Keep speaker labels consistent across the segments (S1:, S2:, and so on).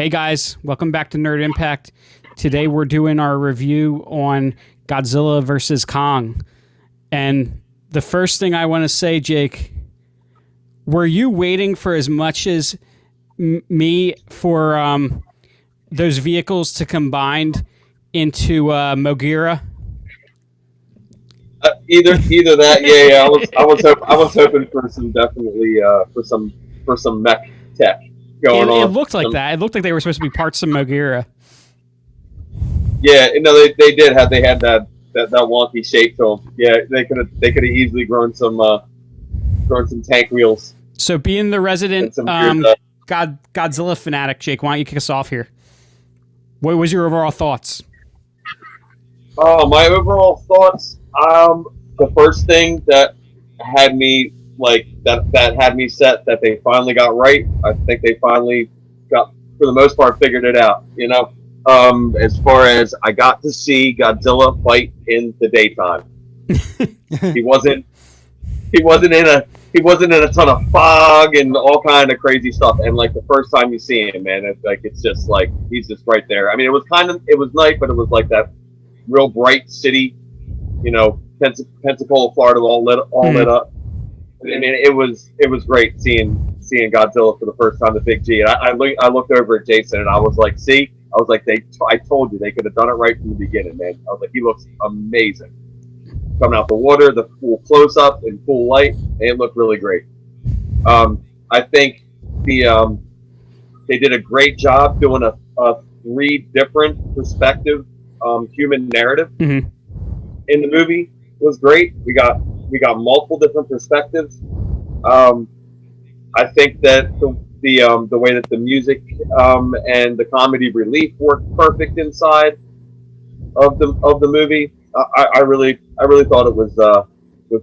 S1: Hey guys, welcome back to Nerd Impact. Today we're doing our review on Godzilla versus Kong. And the first thing I want to say, Jake, were you waiting for as much as me for those vehicles to combine into Mogira?
S2: Either that, yeah. I was hoping for some definitely for some mech tech going on.
S1: It looked like that. It looked like they were supposed to be parts of Mogira.
S2: Yeah, they did have that wonky shape to them. Yeah, they could have easily grown some tank wheels.
S1: So being the resident Godzilla fanatic, Jake, why don't you kick us off here? What was your overall thoughts?
S2: Oh, my overall thoughts. The first thing that had me had me set that they finally got right. I think they finally got, for the most part, figured it out. You know, as far as I got to see Godzilla fight in the daytime, he wasn't in a ton of fog and all kind of crazy stuff. And like the first time you see him, man, it's just like he's just right there. I mean, it was night, but it was like that real bright city, you know, Pensacola, Florida, all lit up. I mean, it was great seeing Godzilla for the first time, the big G. And I looked over at Jason and I was like, I told you they could have done it right from the beginning, man. I was like, he looks amazing. Coming out the water, the full close up in full light, and it looked really great. I think they did a great job doing a three different perspective human narrative in the movie. It was great. We got multiple different perspectives. I think that the way that the music and the comedy relief worked perfect inside of the movie. I really thought it was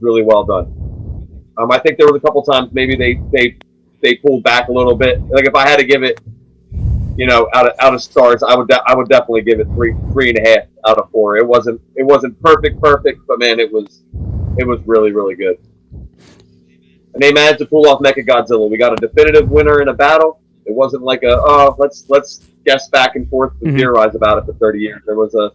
S2: really well done. I think there was a couple times maybe they pulled back a little bit. Like if I had to give it, you know, out of stars, I would definitely give it 3.5 out of 4. It wasn't perfect, but man, it was really, really good. And they managed to pull off Mechagodzilla. We got a definitive winner in a battle. It wasn't like let's guess back and forth and theorize about it for 30 years. There was a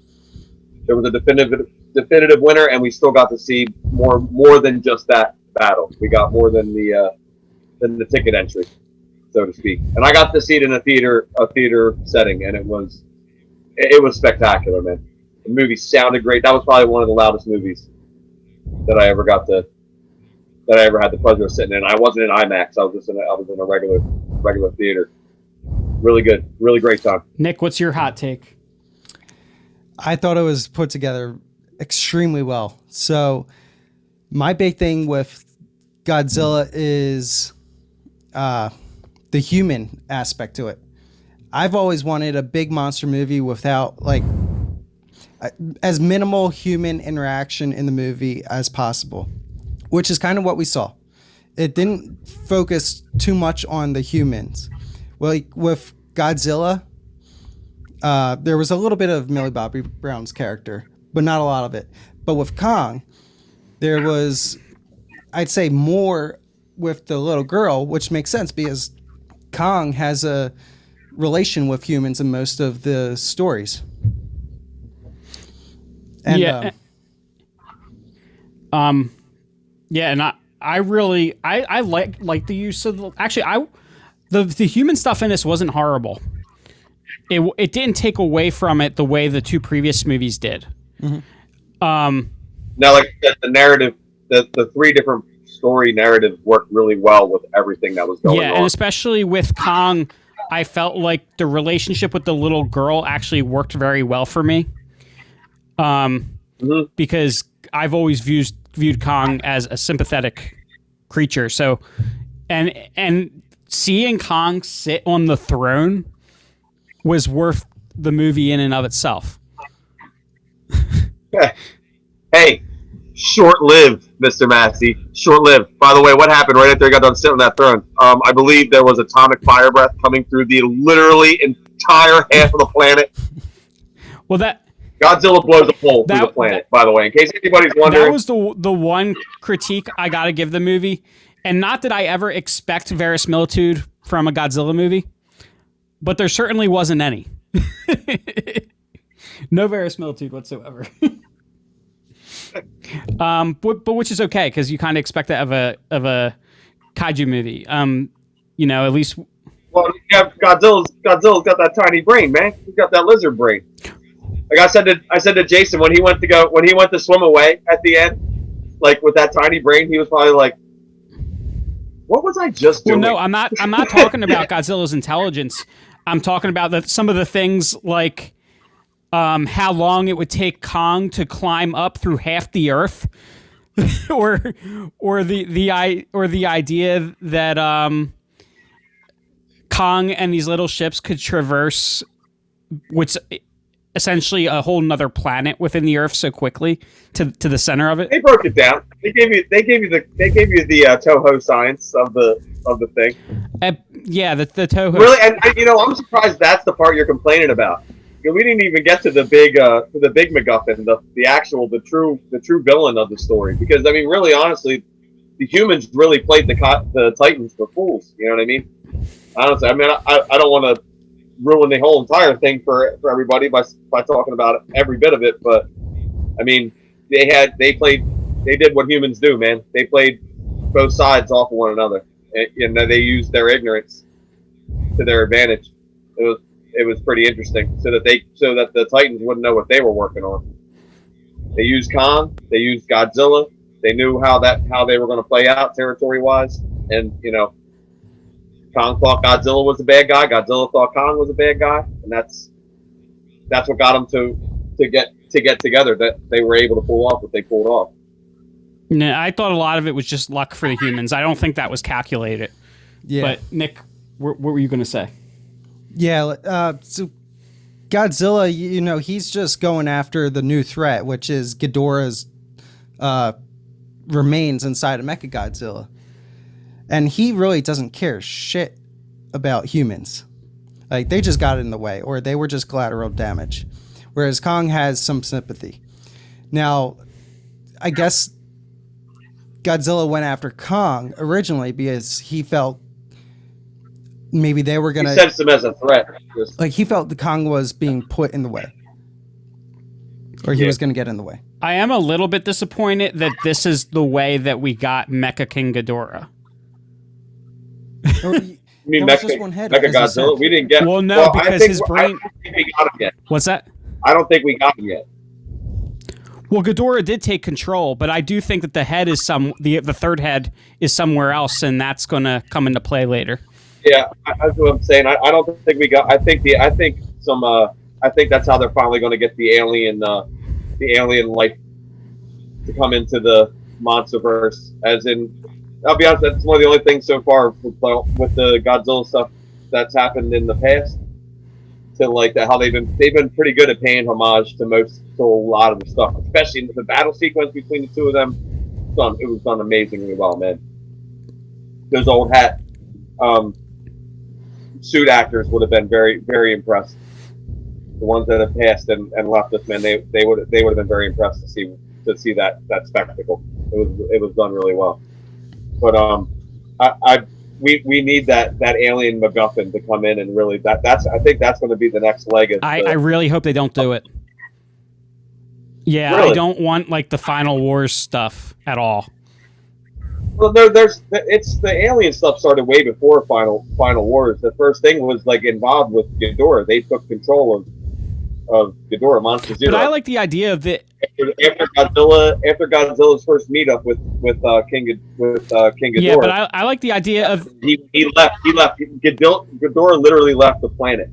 S2: definitive winner, and we still got to see more than just that battle. We got more than the ticket entry, so to speak. And I got to see it in a theater setting, and it was spectacular, man. The movie sounded great. That was probably one of the loudest movies that I ever had the pleasure of sitting in. I wasn't in IMAX. I was in a regular theater. Really good, really great time.
S1: Nick, what's your hot take?
S3: I thought it was put together extremely well. So my big thing with Godzilla is the human aspect to it. I've always wanted a big monster movie without as minimal human interaction in the movie as possible, which is kind of what we saw. It didn't focus too much on the humans. Like with Godzilla, there was a little bit of Millie Bobby Brown's character, but not a lot of it. But with Kong, there was, I'd say, more with the little girl, which makes sense because Kong has a relation with humans in most of the stories. And,
S1: yeah. And I really like the use of the human stuff in this wasn't horrible. It didn't take away from it the way the two previous movies did.
S2: Now, like the narrative, the three different story narratives worked really well with everything that was going on.
S1: Yeah, and especially with Kong, I felt like the relationship with the little girl actually worked very well for me. Because I've always viewed Kong as a sympathetic creature. So, and seeing Kong sit on the throne was worth the movie in and of itself.
S2: Hey, short-lived, Mr. Massey. Short-lived. By the way, what happened right after he got done sitting on that throne? I believe there was atomic fire breath coming through the literally entire half of the planet.
S1: Well,
S2: Godzilla blows a hole through the planet, by the way, in case anybody's wondering.
S1: That was the one critique I got to give the movie. And not that I ever expect verisimilitude from a Godzilla movie. but there certainly wasn't any. No verisimilitude whatsoever. But which is okay because you kind of expect that of a kaiju movie. At least.
S2: Well, you have Godzilla's got that tiny brain, man. He's got that lizard brain. Like I said to Jason when he went to swim away at the end, like with that tiny brain, he was probably like, "What was I just doing?"
S1: Well, no, I'm not talking about Godzilla's intelligence. I'm talking about some of the things like how long it would take Kong to climb up through half the Earth, or the idea that Kong and these little ships could traverse what's essentially a whole nother planet within the Earth so quickly to the center of it.
S2: They broke it down. They gave you the Toho science of the thing.
S1: Yeah, the Toho.
S2: Really, and I'm surprised that's the part you're complaining about. We didn't even get to the big MacGuffin, the true villain of the story. Because I mean, really, honestly, the humans really played the Titans for fools. You know what I mean? Honestly, I mean, I don't want to ruin the whole entire thing for everybody by talking about every bit of it, but I mean, they did what humans do, man. They played both sides off of one another, and they used their ignorance to their advantage. It was pretty interesting, so that the Titans wouldn't know what they were working on. They used Kong, they used Godzilla. They knew how they were going to play out territory wise, and Kong thought Godzilla was a bad guy. Godzilla thought Kong was a bad guy, and that's what got them to get together. That they were able to pull off what they pulled off.
S1: No, I thought a lot of it was just luck for the humans. I don't think that was calculated.
S3: Yeah.
S1: But Nick, what were you going to say?
S3: Yeah. So Godzilla, he's just going after the new threat, which is Ghidorah's remains inside of Mechagodzilla. And he really doesn't care shit about humans. Like, they just got in the way, or they were just collateral damage. Whereas Kong has some sympathy. Now, I guess Godzilla went after Kong originally because he felt maybe they were going to...
S2: He sensed him as a threat.
S3: Like, he felt the Kong was being put in the way. Or he was going to get in the way.
S1: I am a little bit disappointed that this is the way that we got Mecha King Ghidorah.
S3: You
S2: mean Mechagodzilla? We didn't get.
S1: Well, no, because his brain.
S2: I don't think we got him yet.
S1: What's that?
S2: I don't think we got him yet.
S1: Well, Ghidorah did take control, but I do think that the head is the third head is somewhere else, and that's going to come into play later.
S2: Yeah, that's what I'm saying. I don't think we got. I think that's how they're finally going to get the alien life to come into the monsterverse. As in, I'll be honest, that's one of the only things so far with the Godzilla stuff that's happened in the past. To like that, how they've been pretty good at paying homage to a lot of the stuff, especially in the battle sequence between the two of them. It was done amazingly well, man. Those old hat suit actors would have been very, very impressed. The ones that have passed and left us, man, they would have been very impressed to see that spectacle. It was done really well. But we need that alien MacGuffin to come in and really I think that's going to be the next leg of
S1: I really hope they don't do it. Yeah,
S2: really?
S1: I don't want like the Final Wars stuff at all.
S2: Well, it's the alien stuff started way before Final Wars. The first thing was like involved with Ghidorah. They took control of Ghidorah, Monster Zero.
S1: But I like the idea of it.
S2: After Godzilla's first meetup with King Ghidorah.
S1: Yeah, but I like the idea of
S2: he left. Ghidorah literally left the planet,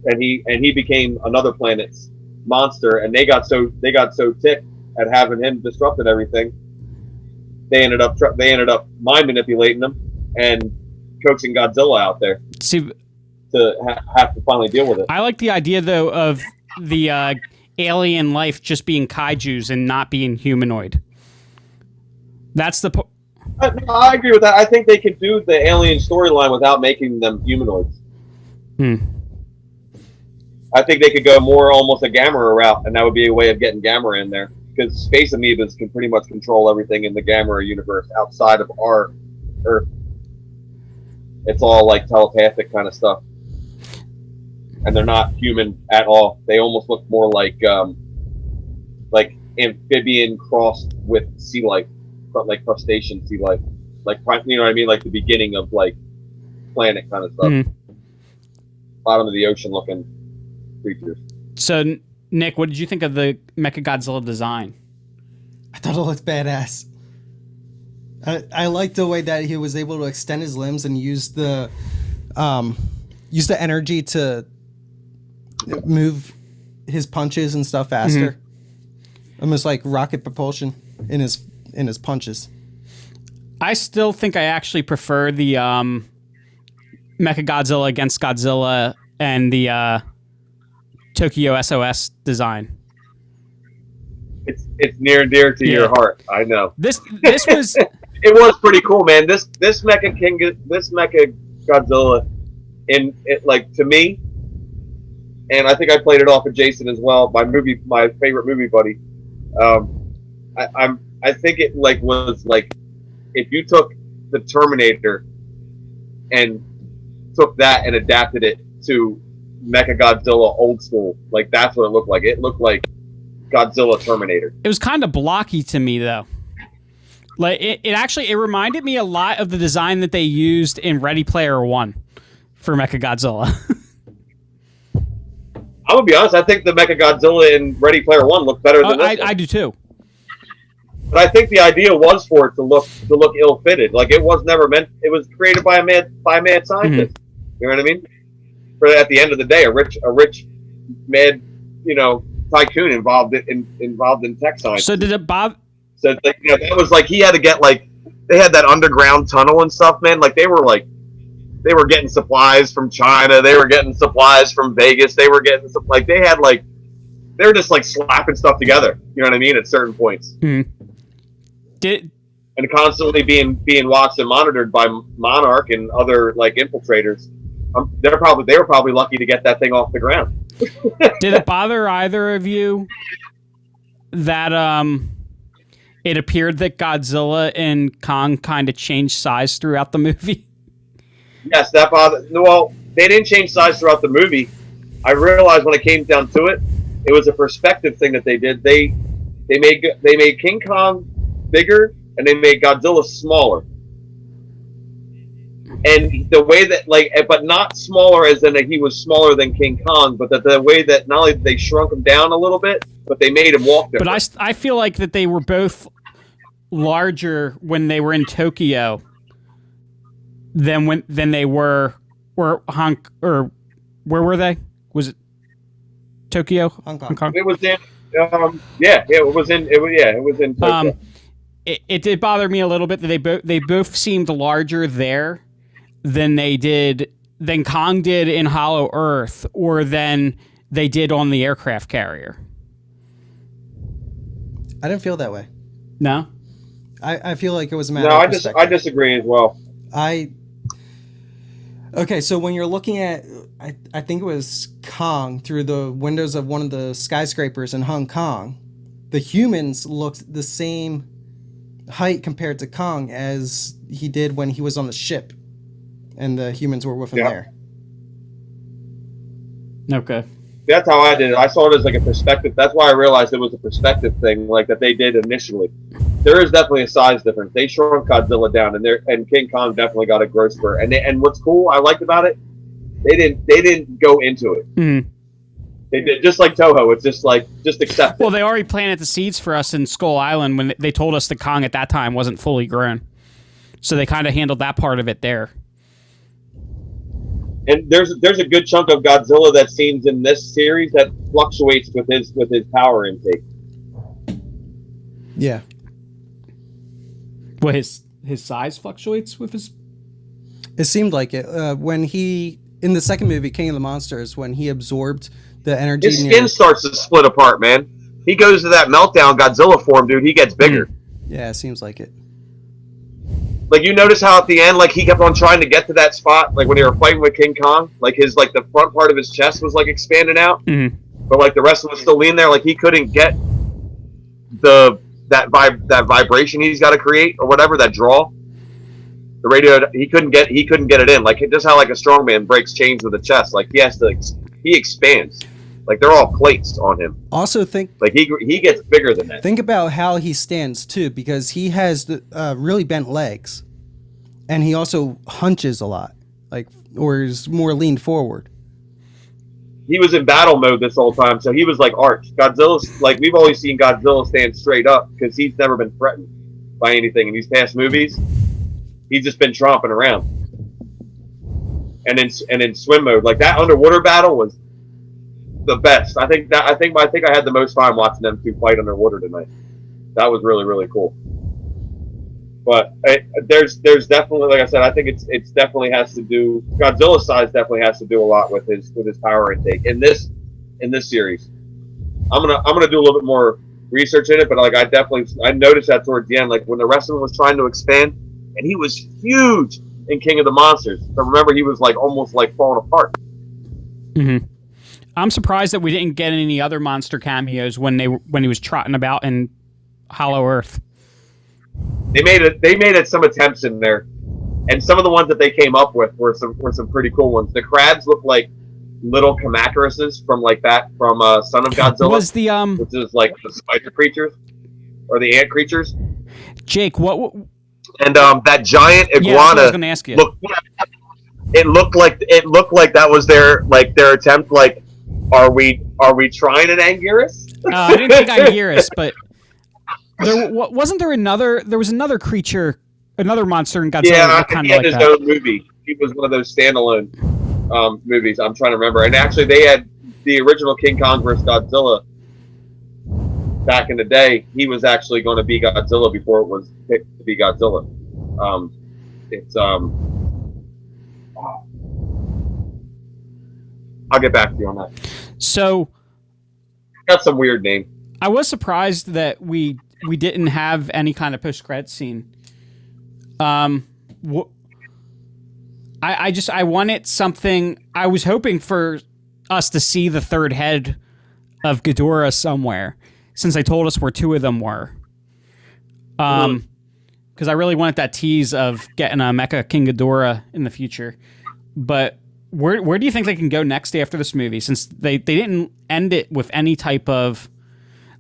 S2: and he became another planet's monster. And they got so ticked at having him disrupted everything. They ended up mind manipulating him and coaxing Godzilla out there.
S1: See,
S2: to have to finally deal with it.
S1: I like the idea though of the alien life just being kaijus and not being humanoid. That's the.
S2: I agree with that. I think they could do the alien storyline without making them humanoids. I think they could go more almost a Gamera route, and that would be a way of getting Gamera in there. Because space amoebas can pretty much control everything in the Gamera universe outside of our Earth. It's all like telepathic kind of stuff. and they're not human at all. They almost look more like amphibian crossed with sea life, like crustacean sea life, like, you know what I mean, like the beginning of like planet kind of stuff.
S1: Mm.
S2: Bottom of the ocean looking creatures.
S1: So, Nick, what did you think of the Mechagodzilla design?
S3: I thought it looked badass. I liked the way that he was able to extend his limbs and use the energy to move his punches and stuff faster. Mm-hmm. Almost like rocket propulsion in his punches.
S1: I still think I actually prefer the Mechagodzilla against Godzilla and the Tokyo SOS design.
S2: It's near and dear to your heart. I know.
S1: This was
S2: it was pretty cool, man. This Mecha Godzilla, like, to me, and I think I played it off of Jason as well. My favorite movie buddy. I think it like was like if you took the Terminator and took that and adapted it to Mechagodzilla old school, like that's what it looked like. It looked like Godzilla Terminator.
S1: It was kind of blocky to me though. Like it reminded me a lot of the design that they used in Ready Player One for Mechagodzilla.
S2: I'm gonna be honest. I think the Mechagodzilla in Ready Player One looked better than this.
S1: I do too.
S2: But I think the idea was for it to look ill-fitted. Like it was never meant. It was created by a mad scientist. Mm-hmm. You know what I mean? For at the end of the day, a rich mad, tycoon involved in tech science.
S1: So did it bother?
S2: So that was like he had to get like they had that underground tunnel and stuff, man. Like they were getting supplies from China. They were getting supplies from Vegas. They were getting they were just like slapping stuff together. You know what I mean? At certain points.
S1: Mm-hmm.
S2: And constantly being watched and monitored by Monarch and other like infiltrators. They were probably lucky to get that thing off the ground.
S1: Did it bother either of you that it appeared that Godzilla and Kong kind of changed size throughout the movie?
S2: Yes, that bothered. Well, they didn't change size throughout the movie. I realized when it came down to it, it was a perspective thing that they did. They made King Kong bigger and they made Godzilla smaller. And the way that but not smaller as in that he was smaller than King Kong, but that the way that not only did they shrunk him down a little bit, but they made him walk different.
S1: But I feel like that they were both larger when they were in Tokyo than they were or where were they? Was it Tokyo?
S3: Hong Kong.
S2: It was in it was in Tokyo.
S1: It did bother me a little bit that they both seemed larger there than Kong did in Hollow Earth or than they did on the aircraft carrier.
S3: I didn't feel that way.
S1: No?
S3: I feel like it was a matter of perspective.
S2: I disagree as well.
S3: Okay, so when you're looking at, I think it was Kong through the windows of one of the skyscrapers in Hong Kong, the humans looked the same height compared to Kong as he did when he was on the ship and the humans were with him there.
S1: Okay.
S2: That's how I did it. I saw it as like a perspective. That's why I realized it was a perspective thing, like that they did initially. There is definitely a size difference. They shrunk Godzilla down, and King Kong definitely got a growth spurt. And what's cool, I liked about it, they didn't go into it.
S1: Mm-hmm.
S2: They did just like Toho. It's just accept it.
S1: Well, they already planted the seeds for us in Skull Island when they told us that Kong at that time wasn't fully grown. So they kind of handled that part of it there.
S2: And there's a good chunk of Godzilla that seems in this series that fluctuates with his power intake.
S3: Yeah.
S1: What, his size fluctuates with his...
S3: It seemed like it. When he, in the second movie, King of the Monsters, when he absorbed the energy...
S2: His skin starts to split apart, man. He goes to that meltdown Godzilla form, dude. He gets bigger.
S3: Yeah, it seems like it.
S2: Like, you notice how at the end, like, he kept on trying to get to that spot, like, when they were fighting with King Kong, like, the front part of his chest was, like, expanding out, but, like, the rest of it was still leaning there, like, he couldn't get that vibration he's got to create, or whatever, that draw. The radio, he couldn't get it in, like, just how, like, a strongman breaks chains with a chest, like, he has to he expands. Like they're all plates on him.
S3: Also think
S2: Like he gets bigger than that.
S3: think about how he stands too, because he has the really bent legs, and he also hunches a lot, like, or is more leaned forward.
S2: He was in battle mode this whole time, so he was like arched. Godzilla's like we've always seen Godzilla stand straight up because he's never been threatened by anything in these past movies. He's just been tromping around. And in swim mode, like that underwater battle was the best. I think I had the most fun watching them two fight underwater tonight. That was really, really cool. But there's definitely, like I said, I think it's definitely has to do. Godzilla's size definitely has to do a lot with his power intake in this series. I'm gonna do a little bit more research in it, but like I noticed that towards the end, like when the rest of them was trying to expand, and he was huge in King of the Monsters. But remember, he was like almost like falling apart.
S1: Mm-hmm. I'm surprised that we didn't get any other monster cameos when he was trotting about in Hollow Earth.
S2: They made some attempts in there, and some of the ones that they came up with were some pretty cool ones. The crabs look like little Kamacuruses from Son of Godzilla,
S1: Was the
S2: which is like the spider creatures or the ant creatures.
S1: Jake, what?
S2: And that giant iguana.
S1: Yeah, that's what I was going to ask you.
S2: It looked like that was their attempt. Like, are we trying an Anguirus?
S1: I didn't think Anguirus, but wasn't there another? There was another creature, another monster in Godzilla.
S2: Yeah,
S1: kind
S2: he
S1: of
S2: had
S1: like
S2: his
S1: that.
S2: own movie. He was one of those standalone movies. I'm trying to remember. And actually, they had the original King Kong vs. Godzilla back in the day. He was actually going to be Godzilla before it was picked to be Godzilla. I'll get back to you on that.
S1: So,
S2: got some weird name.
S1: I was surprised that we didn't have any kind of post-credit scene. I wanted something. I was hoping for us to see the third head of Ghidorah somewhere, since they told us where two of them were. Because I really wanted that tease of getting a Mecha King Ghidorah in the future. But where do you think they can go next after this movie? Since they didn't end it with any type of...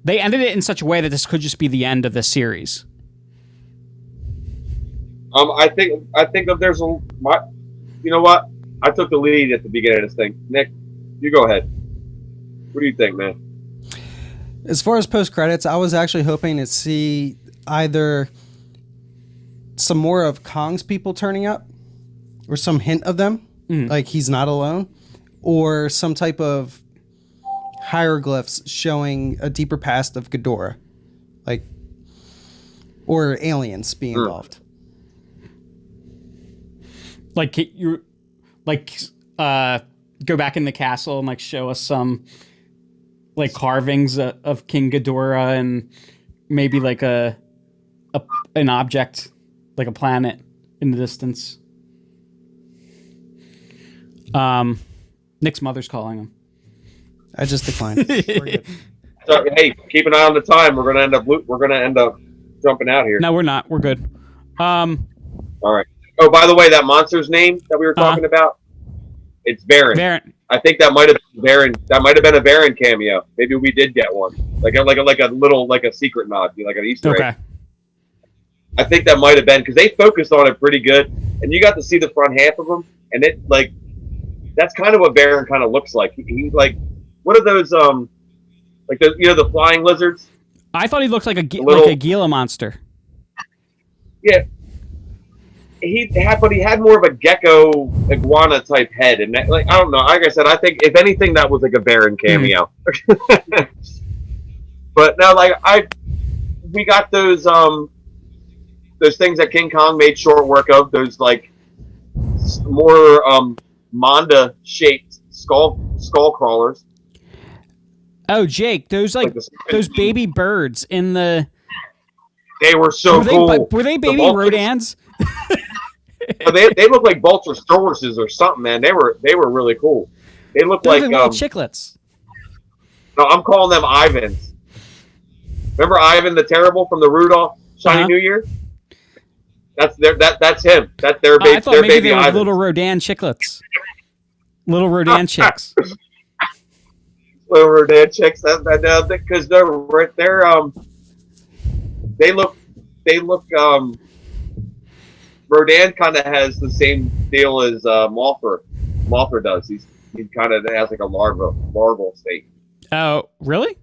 S1: They ended it in such a way that this could just be the end of the series.
S2: I think that there's you know what? I took the lead at the beginning of this thing. Nick, you go ahead. What do you think, man?
S3: As far as post credits, I was actually hoping to see either some more of Kong's people turning up, or some hint of them, like he's not alone, or some type of hieroglyphs showing a deeper past of Ghidorah, like, or aliens being involved.
S1: Like you, go back in the castle and like show us some like carvings of King Ghidorah and maybe like an object, like a planet in the distance. Nick's mother's calling him.
S3: I just declined.
S2: So, hey, keep an eye on the time. We're gonna end up jumping out here.
S1: No, we're not. We're good.
S2: All right. Oh, by the way, that monster's name that we were talking about, it's Baron.
S1: Baron.
S2: I think that might have been Baron. That might have been a Baron cameo. Maybe we did get one, like a little secret nod, like an Easter egg. I think that might have been because they focused on it pretty good, and you got to see the front half of him, and it like that's kind of what Baron kind of looks like. He's like, what are those like the flying lizards?
S1: I thought he looked like a Gila monster.
S2: Yeah. But he had more of a gecko iguana type head, and like I don't know. Like I said, I think if anything, that was like a Baron cameo. But no, we got those things that King Kong made short work of. Those like more Manda shaped skull crawlers.
S1: Oh, Jake, those baby birds in the.
S2: They were so cool.
S1: Were they baby Rodans?
S2: They look like Vulturosaurus or something, man. They were really cool. They look
S1: Those
S2: like
S1: are little chiclets.
S2: No, I'm calling them Ivans. Remember Ivan the Terrible from the Rudolph Shiny New Year? That's him. That's their baby.
S1: I thought maybe they were little Rodan chiclets. Little Rodan chicks.
S2: Whoever that chicks that because they look Rodan kind of has the same deal as Mothra. Mothra does. He kind of has like a larval state.
S1: Oh, really?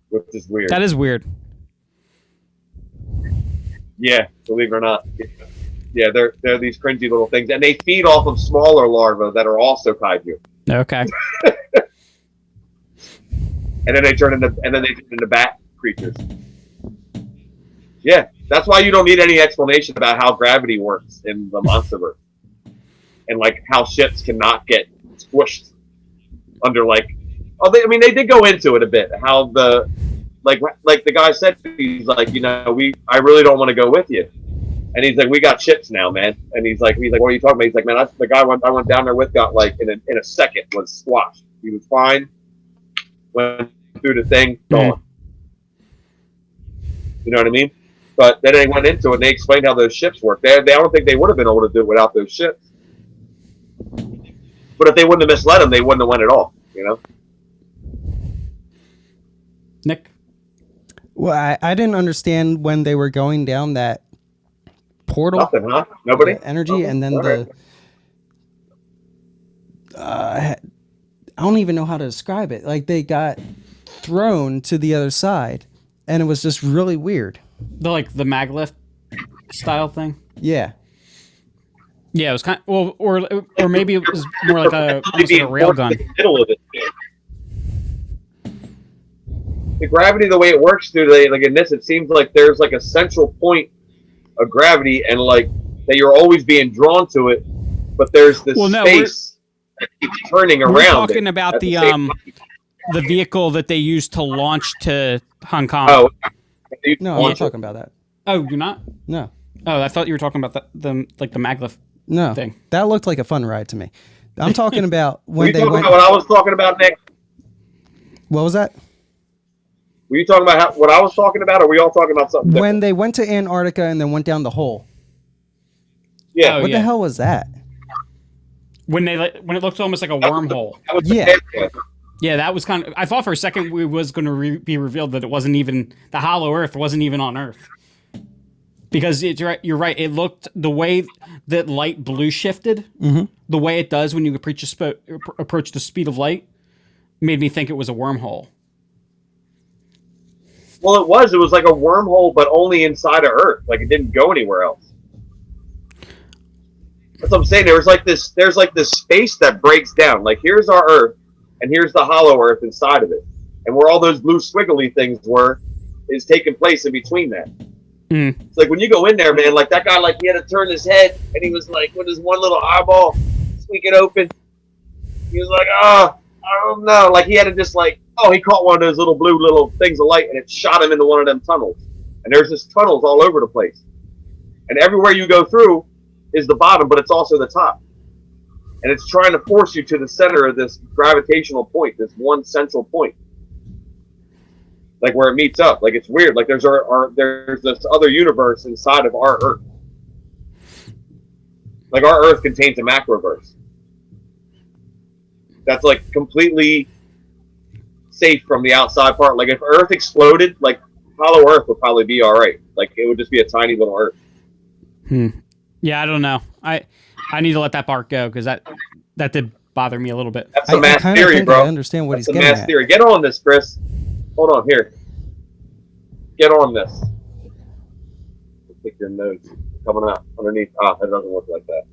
S2: Which is weird.
S1: That is weird.
S2: Yeah, believe it or not. Yeah, they're these cringy little things, and they feed off of smaller larvae that are also kaiju.
S1: Okay.
S2: And then they turn into bat creatures. Yeah, that's why you don't need any explanation about how gravity works in the Monsterverse, and like how ships cannot get squished under like. Oh, they did go into it a bit. How the like the guy said, he's like, I really don't want to go with you, and he's like, we got ships now, man. And he's like, what are you talking about? He's like, man, the guy I went down there with got like in a second was squashed. He was fine. Went through the thing, gone. You know what I mean? But then they went into it and they explained how those ships work. I don't think they would have been able to do it without those ships. But if they wouldn't have misled them, they wouldn't have went at all.
S1: Nick?
S3: Well, I didn't understand when they were going down that portal.
S2: Nothing, huh? Nobody?
S3: Energy, and then I don't even know how to describe it. Like they got thrown to the other side, and it was just really weird.
S1: The maglift style thing.
S3: Yeah.
S1: Yeah, it was kind of, or maybe it was more like almost like a rail gun.
S2: Middle of it. The gravity, the way it works through like in this, it seems like there's like a central point of gravity, and like that you're always being drawn to it, but there's this space that keeps turning around.
S1: We're talking about the vehicle that they used to launch to Hong Kong.
S3: Oh, no, I'm not talking about that.
S1: Oh, you're not?
S3: No.
S1: Oh, I thought you were talking about the maglev thing.
S3: That looked like a fun ride to me. I'm talking about when they went.
S2: About what I was talking about, Nick?
S3: What was that?
S2: Were you talking about what I was talking about, or were we all talking about something different?
S3: When they went to Antarctica and then went down the hole.
S2: Yeah.
S3: What the hell was that?
S1: When it looked almost like a wormhole.
S3: Yeah.
S1: Yeah, that was kind of. I thought for a second it was going to be revealed that it wasn't even the Hollow Earth wasn't even on Earth. Because you're right. It looked the way that light blue shifted, the way it does when you approach the speed of light, made me think it was a wormhole.
S2: Well, it was like a wormhole, but only inside of Earth. Like it didn't go anywhere else. That's what I'm saying. There's like this space that breaks down. Like here's our Earth, and here's the hollow Earth inside of it, and where all those blue squiggly things were, is taking place in between that. It's like when you go in there, man. Like that guy, like he had to turn his head, and he was like with his one little eyeball squeaking open. He was like, I don't know. Like he had to just like, he caught one of those little things of light, and it shot him into one of them tunnels. And there's just tunnels all over the place, and everywhere you go through is the bottom, but it's also the top. And it's trying to force you to the center of this gravitational point, this one central point. Like where it meets up. Like it's weird. Like there's there's this other universe inside of our Earth. Like our Earth contains a macroverse. That's like completely safe from the outside part. Like if Earth exploded, like Hollow Earth would probably be all right. Like it would just be a tiny little Earth.
S1: Yeah, I don't know. I need to let that part go because that did bother me a little bit.
S2: That's a mass theory, bro.
S3: I understand what he's getting
S2: at. Mass theory. Get on this, Chris. Hold on here. Get on this. Pick your nose coming out underneath. It doesn't work like that.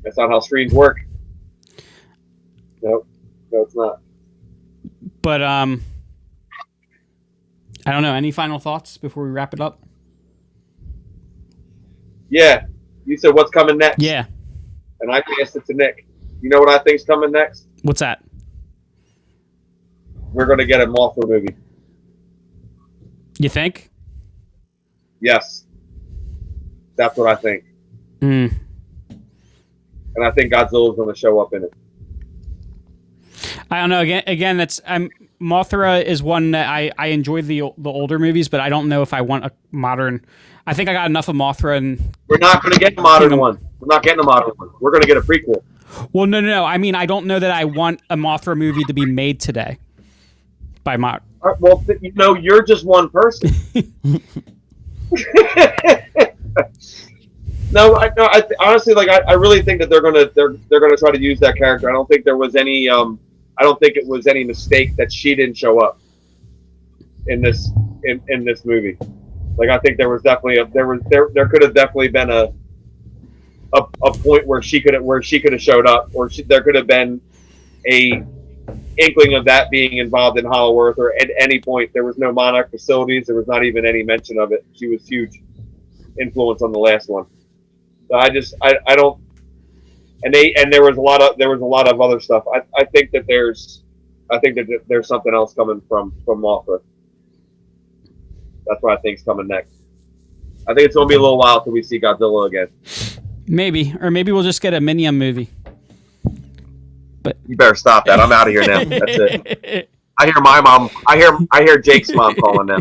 S2: That's not how screens work. Nope. No, it's not.
S1: But I don't know. Any final thoughts before we wrap it up?
S2: Yeah. You said what's coming next?
S1: Yeah.
S2: And I passed it to Nick. You know what I think's coming next?
S1: What's that?
S2: We're going to get a Mothra movie.
S1: You think?
S2: Yes. That's what I think. And I think Godzilla's going to show up in it.
S1: I don't know. Again, that's Mothra is one that I enjoy the older movies, but I don't know if I want a modern. I think I got enough of Mothra, and
S2: we're not going to get a modern one. We're not getting a modern one. We're going to get a prequel.
S1: Well, no. I mean, I don't know that I want a Mothra movie to be made today by Mothra.
S2: Well, you're just one person. No, honestly, like I really think that they're gonna try to use that character. I don't think there was any I don't think it was any mistake that she didn't show up in this movie. Like I think there was definitely there could have definitely been a point where she could have showed up, or there could have been a inkling of that being involved in Hollow Earth, or at any point there was no Monarch facilities. There was not even any mention of it. She was huge influence on the last one. So I don't, and there was a lot of other stuff. I think that there's something else coming from Mothra. That's what I think is coming next. I think it's going to be a little while till we see Godzilla again.
S1: Maybe we'll just get a Minion movie. But
S2: you better stop that. I'm out of here now. That's it. I hear my mom. I hear Jake's mom calling now.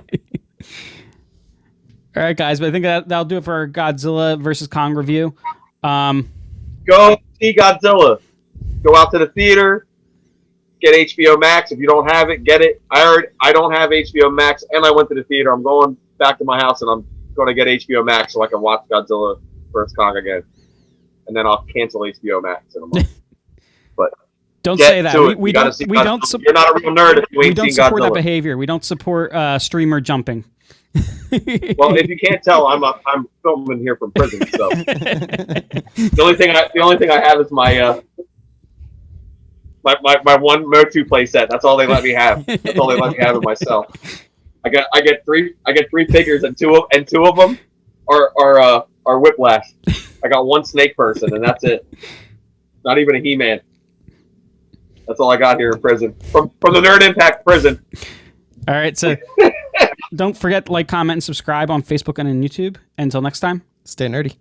S1: All right, guys, but I think that'll do it for our Godzilla versus Kong review.
S2: Go see Godzilla. Go out to the theater. Get HBO Max. If you don't have it, get it. I don't have HBO Max, and I went to the theater. I'm going back to my house, and I'm going to get HBO Max so I can watch Godzilla versus Kong again. And then I'll cancel HBO Max in a month. But
S1: don't say that. We don't.
S2: You're not a real nerd if you ain't seen Godzilla.
S1: We don't support that behavior. We don't support streamer jumping.
S2: Well, if you can't tell, I'm filming here from prison. So the only thing I have is my one Motu play set. That's all they let me have. That's all they let me have in myself. I get three figures, and two of them are Whiplash. I got one snake person, and that's it. Not even a He-Man. That's all I got here in prison from the Nerd Impact prison.
S1: All right, so don't forget to like, comment, and subscribe on Facebook and on YouTube. Until next time,
S3: stay nerdy.